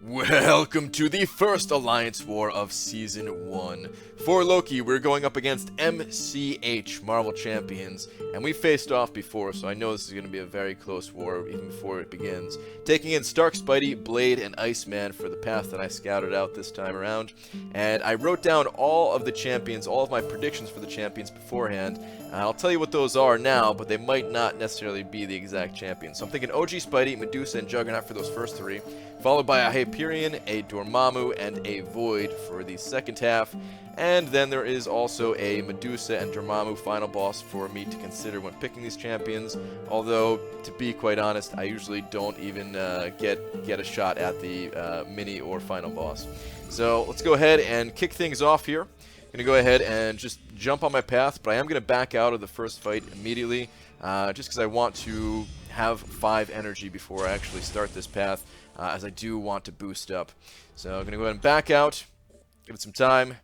Welcome to the first Alliance War of Season 1. For Loki, we're going up against MCH, Marvel Champions, and we faced off before, so I know this is going to be a very close war even before it begins. Taking in Stark, Spidey, Blade, and Iceman for the path that I scouted out this time around, and I wrote down all of the champions, all of my predictions for the champions beforehand. I'll tell you what those are now, but they might not necessarily be the exact champions. So I'm thinking OG Spidey, Medusa, and Juggernaut for those first three, followed by a Hyperion, a Dormammu, and a Void for the second half. And then there is also a Medusa and Dormammu final boss for me to consider when picking these champions. Although, to be quite honest, I usually don't even get a shot at the mini or final boss. So let's go ahead and kick things off here. I'm going to go ahead and just jump on my path, but I am going to back out of the first fight immediately, just because I want to have 5 energy before I actually start this path, as I do want to boost up. So I'm going to go ahead and back out, give it some time,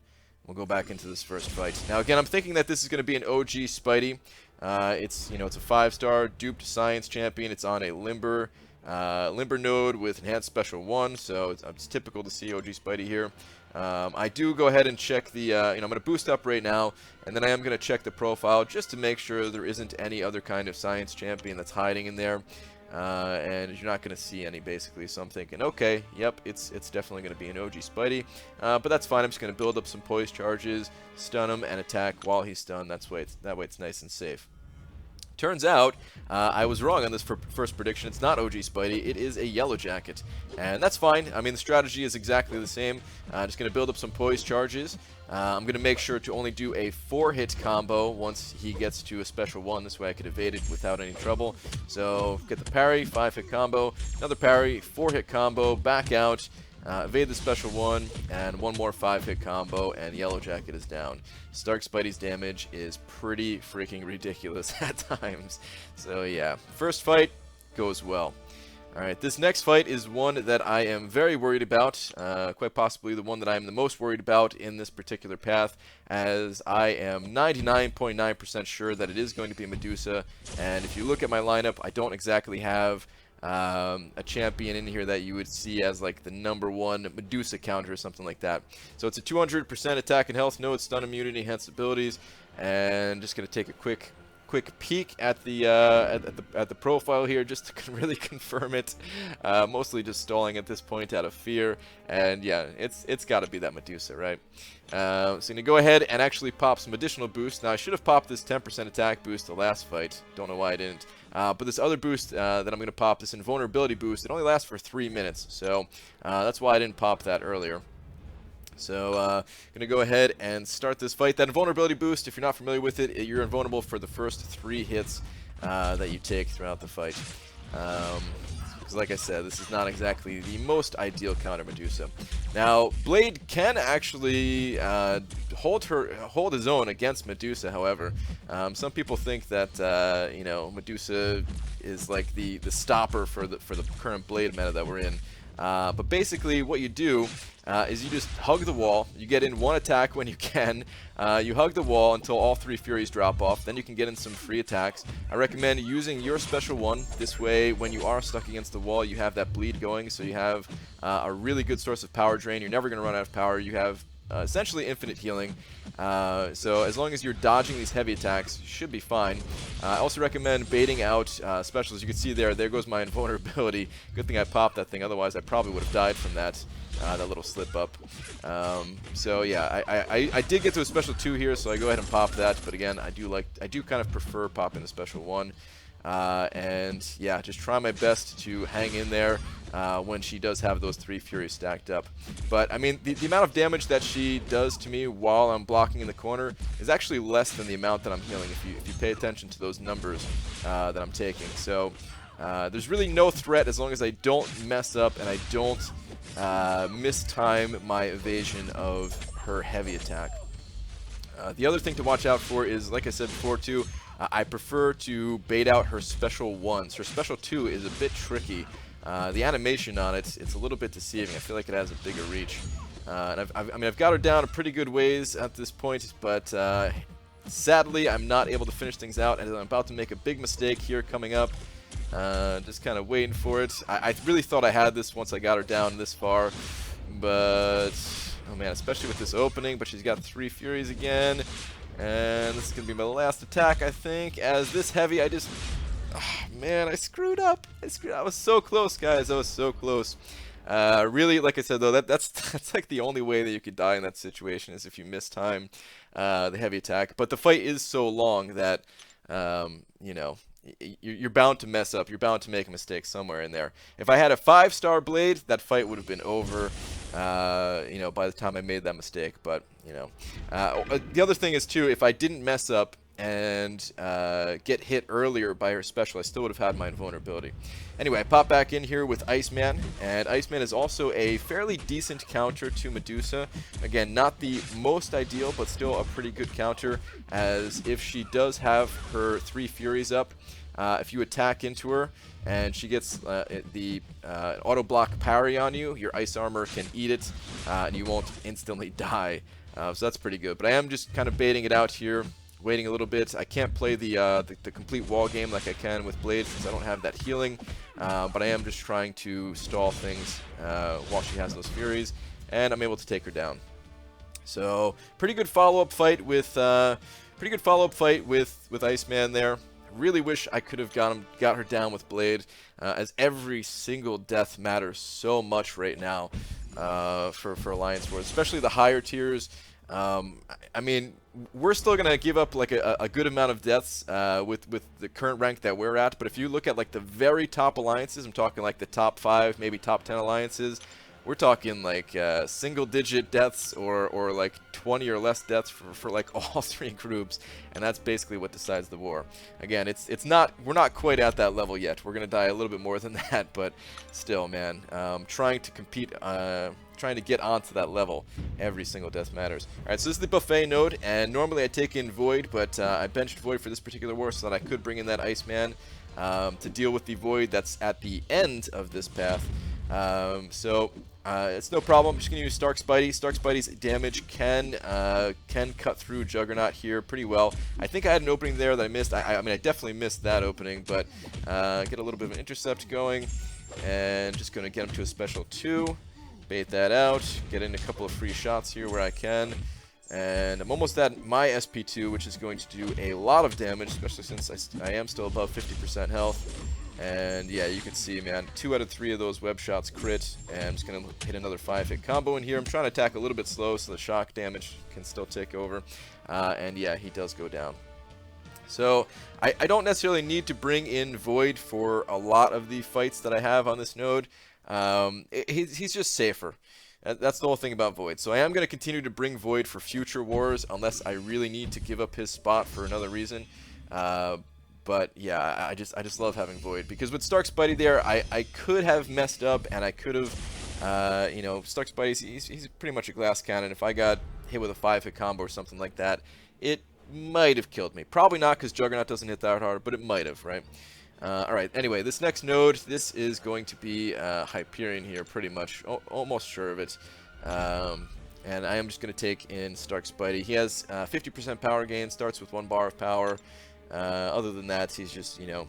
we'll go back into this first fight. Now again, I'm thinking that this is going to be an OG Spidey. It's a 5-star duped science champion. It's on a Limber node with enhanced special 1, so it's typical to see OG Spidey here. I do go ahead and check the, I'm going to boost up right now, and then I am going to check the profile just to make sure there isn't any other kind of science champion that's hiding in there. And you're not going to see any, basically. So I'm thinking, okay, yep, it's definitely going to be an OG Spidey. But that's fine. I'm just going to build up some poise charges, stun him, and attack while he's stunned. That way it's nice and safe. Turns out, I was wrong on this first prediction. It's not OG Spidey, it is a Yellow Jacket. And that's fine. I mean, the strategy is exactly the same. Just going to build up some poise charges. I'm going to make sure to only do a 4-hit combo once he gets to a special 1. This way I could evade it without any trouble. So, get the parry, 5-hit combo, another parry, 4-hit combo, back out. Evade the special 1, and one more 5-hit combo, and Yellow Jacket is down. Stark Spidey's damage is pretty freaking ridiculous at times. So yeah, first fight goes well. Alright, this next fight is one that I am very worried about, quite possibly the one that I am the most worried about in this particular path, as I am 99.9% sure that it is going to be Medusa, and if you look at my lineup, I don't exactly have a champion in here that you would see as like the #1 Medusa counter or something like that. So it's a 200% attack and health, no stun immunity, enhanced abilities, and just gonna take a quick peek at the profile here just to really confirm it. Mostly just stalling at this point out of fear, and yeah, it's got to be that Medusa, right? So I'm gonna go ahead and actually pop some additional boosts. Now I should have popped this 10% attack boost the last fight. Don't know why I didn't. But this other boost that I'm gonna pop, this invulnerability boost, it only lasts for 3 minutes, so that's why I didn't pop that earlier. So, gonna go ahead and start this fight. That invulnerability boost, if you're not familiar with it, you're invulnerable for the first 3 hits that you take throughout the fight. Because like I said, this is not exactly the most ideal counter Medusa. Now, Blade can actually hold his own against Medusa, however. Some people think that, Medusa is like the stopper for the current Blade meta that we're in. But basically, what you do is you just hug the wall. You get in 1 attack when you can. You hug the wall until all 3 Furies drop off. Then you can get in some free attacks. I recommend using your special 1. This way, when you are stuck against the wall, you have that bleed going. So you have a really good source of power drain. You're never going to run out of power. You have essentially infinite healing. So as long as you're dodging these heavy attacks, you should be fine. I also recommend baiting out specials. You can see there goes my invulnerability. Good thing I popped that thing, otherwise I probably would have died from that little slip up. So yeah, I did get to a special 2 here, so I go ahead and pop that. But again, I do kind of prefer popping the special 1. And yeah, just try my best to hang in there when she does have those 3 Furies stacked up. But I mean, the amount of damage that she does to me while I'm blocking in the corner is actually less than the amount that I'm healing if you pay attention to those numbers that I'm taking. So there's really no threat as long as I don't mess up and I don't mistime my evasion of her heavy attack. The other thing to watch out for is, like I said before too, I prefer to bait out her special 1s. Her special 2 is a bit tricky. The animation on it's a little bit deceiving. I feel like it has a bigger reach. And I've got her down a pretty good ways at this point, but sadly I'm not able to finish things out, and I'm about to make a big mistake here coming up. Just kind of waiting for it. I really thought I had this once I got her down this far, but oh man, especially with this opening. But she's got 3 Furies again, and this is gonna be my last attack, I think. As this heavy, man, I screwed up. I was so close, guys. I was so close. Really, like I said though, that's like the only way that you could die in that situation is if you miss time the heavy attack. But the fight is so long that you know, you're bound to mess up. You're bound to make a mistake somewhere in there. If I had a 5-star blade, that fight would have been over, you know, by the time I made that mistake. But, you know, the other thing is, too, if I didn't mess up and get hit earlier by her special, I still would have had my invulnerability. Anyway, I pop back in here with Iceman, and Iceman is also a fairly decent counter to Medusa. Again, not the most ideal, but still a pretty good counter, as if she does have her 3 Furies up, if you attack into her and she gets the auto block parry on you, your ice armor can eat it, and you won't instantly die. So that's pretty good. But I am just kind of baiting it out here, waiting a little bit. I can't play the complete wall game like I can with Blade since I don't have that healing, but I am just trying to stall things while she has those Furies, and I'm able to take her down. So pretty good follow-up fight with Iceman there. Really wish I could have got her down with Blade, as every single death matters so much right now for Alliance Wars, especially the higher tiers. I mean, we're still gonna give up like a good amount of deaths with the current rank that we're at, but if you look at like the very top alliances, I'm talking like the top 5, maybe top 10 alliances, we're talking like single-digit deaths or like 20 or less deaths for like all 3 groups, and that's basically what decides the war. Again, we're not quite at that level yet. We're gonna die a little bit more than that, but still, man, trying to compete. Trying to get onto that level. Every single death matters. Alright, so this is the buffet node, and normally I take in Void, but I benched Void for this particular war so that I could bring in that Iceman to deal with the Void that's at the end of this path. It's no problem. I'm just going to use Stark Spidey. Stark Spidey's damage can cut through Juggernaut here pretty well. I think I had an opening there that I missed. I mean, I definitely missed that opening, but get a little bit of an intercept going, and just going to get him to a special 2. Bait that out, get in a couple of free shots here where I can, and I'm almost at my SP2, which is going to do a lot of damage, especially since I am still above 50% health. And yeah, you can see, man, 2 out of 3 of those web shots crit, and I'm just going to hit another 5-hit combo in here. I'm trying to attack a little bit slow so the shock damage can still take over, and yeah, he does go down. So I don't necessarily need to bring in Void for a lot of the fights that I have on this node. He's just safer. That's the whole thing about Void. So I am going to continue to bring Void for future wars unless I really need to give up his spot for another reason. But yeah, I just love having Void, because with Stark Spidey there, I could have messed up, and I could have, you know, Stark Spidey, he's pretty much a glass cannon. If I got hit with a 5-hit combo or something like that, it might have killed me. Probably not, because Juggernaut doesn't hit that hard, but it might have, right? Alright, anyway, this next node, this is going to be Hyperion here, pretty much. Almost sure of it. And I am just going to take in Stark Spidey. He has 50% power gain, starts with 1 bar of power. Other than that, he's just, you know,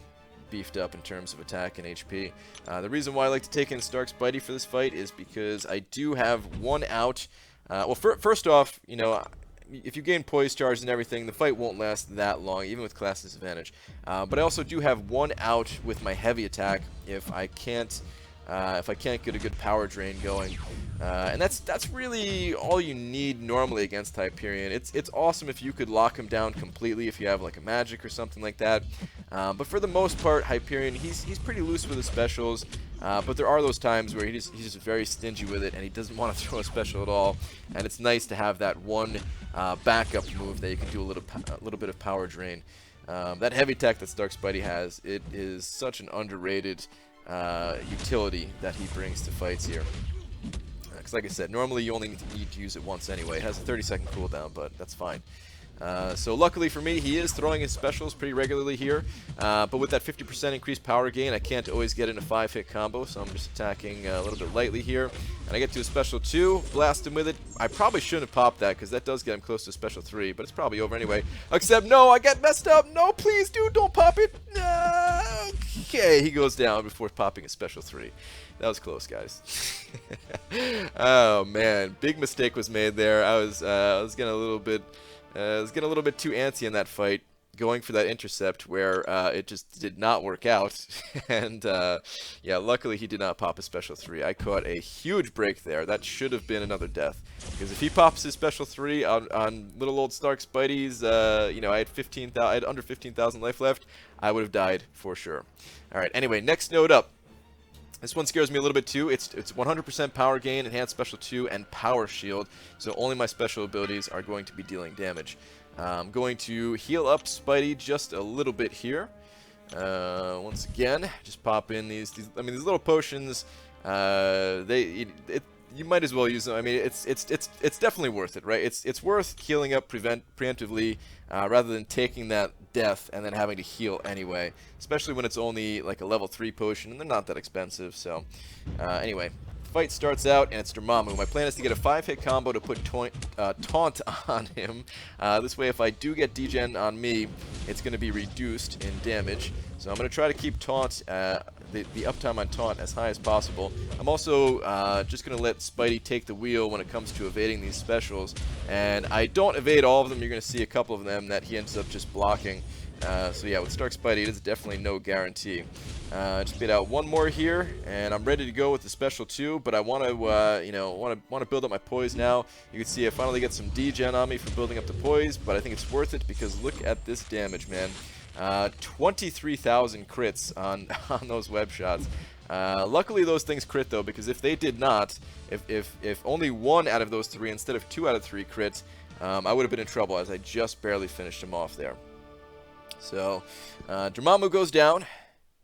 beefed up in terms of attack and HP. The reason why I like to take in Stark Spidey for this fight is because I do have 1 out. Well, first off, you know, if you gain poise charge and everything, the fight won't last that long, even with class disadvantage. But I also do have 1 out with my heavy attack if I can't get a good power drain going. And that's really all you need normally against Hyperion. It's awesome if you could lock him down completely if you have like a magic or something like that. But for the most part, Hyperion, he's pretty loose with his specials. But there are those times where he's just very stingy with it, and he doesn't want to throw a special at all. And it's nice to have that 1 backup move that you can do a little bit of power drain. That heavy attack that Stark Spidey has, it is such an underrated utility that he brings to fights here. Because like I said, normally you only need to use it once anyway. It has a 30-second cooldown, but that's fine. So luckily for me, he is throwing his specials pretty regularly here, but with that 50% increased power gain, I can't always get in a 5-hit combo, so I'm just attacking a little bit lightly here, and I get to a special 2, blast him with it. I probably shouldn't have popped that, because that does get him close to a special 3, but it's probably over anyway. Except, no, I get messed up! No, please, dude, don't pop it! No! Okay, he goes down before popping a special 3. That was close, guys. Oh man, big mistake was made there. I was getting a little bit too antsy in that fight, going for that intercept where it just did not work out. And yeah, luckily he did not pop a special 3. I caught a huge break there. That should have been another death, because if he pops his special 3 on little old Stark Spidey's, you know, I had under 15,000 life left, I would have died for sure. All right. Anyway, next node up. This one scares me a little bit too. It's 100% power gain, enhanced special 2, and power shield. So only my special abilities are going to be dealing damage. I'm going to heal up Spidey just a little bit here. Once again, just pop in these little potions. You might as well use them. I mean, it's definitely worth it, right? It's worth healing up preemptively rather than taking that death and then having to heal anyway. Especially when it's only like a level 3 potion and they're not that expensive. So anyway, fight starts out and it's Dormammu. My plan is to get a 5-hit combo to put taunt on him. This way, if I do get degen on me, it's going to be reduced in damage. So I'm going to try to keep taunt, the uptime on taunt as high as possible. I'm also just going to let Spidey take the wheel when it comes to evading these specials. And I don't evade all of them. You're going to see a couple of them that he ends up just blocking. So yeah, with Stark Spidey, it is definitely no guarantee. Just get out one more here, and I'm ready to go with the special 2. But I want to, you know, want to build up my poise now. You can see I finally get some degen on me for building up the poise, but I think it's worth it because look at this damage, man. 23,000 crits on those web shots. Luckily those things crit though, because if they did not, if only 1 out of those 3 instead of 2 out of 3 crits, I would have been in trouble, as I just barely finished him off there. So Dormammu goes down,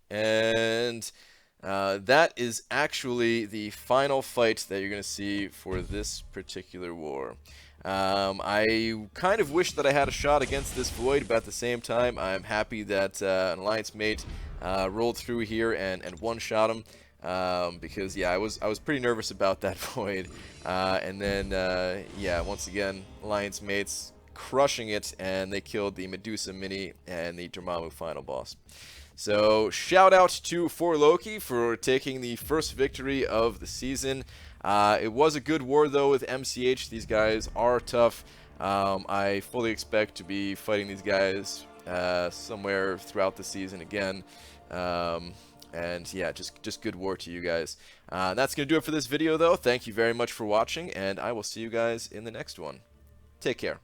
and that is actually the final fight that you're going to see for this particular war. I kind of wish that I had a shot against this Void, but at the same time, I'm happy that an alliance mate rolled through here and one-shot him, because yeah, I was pretty nervous about that Void, and then yeah, once again, alliance mates crushing it, and they killed the Medusa Mini and the Dormammu final boss. So shout out to Loki for taking the first victory of the season. It was a good war though with MCH. These guys are tough. I fully expect to be fighting these guys somewhere throughout the season again. And yeah, just good war to you guys. That's going to do it for this video though. Thank you very much for watching, and I will see you guys in the next one. Take care.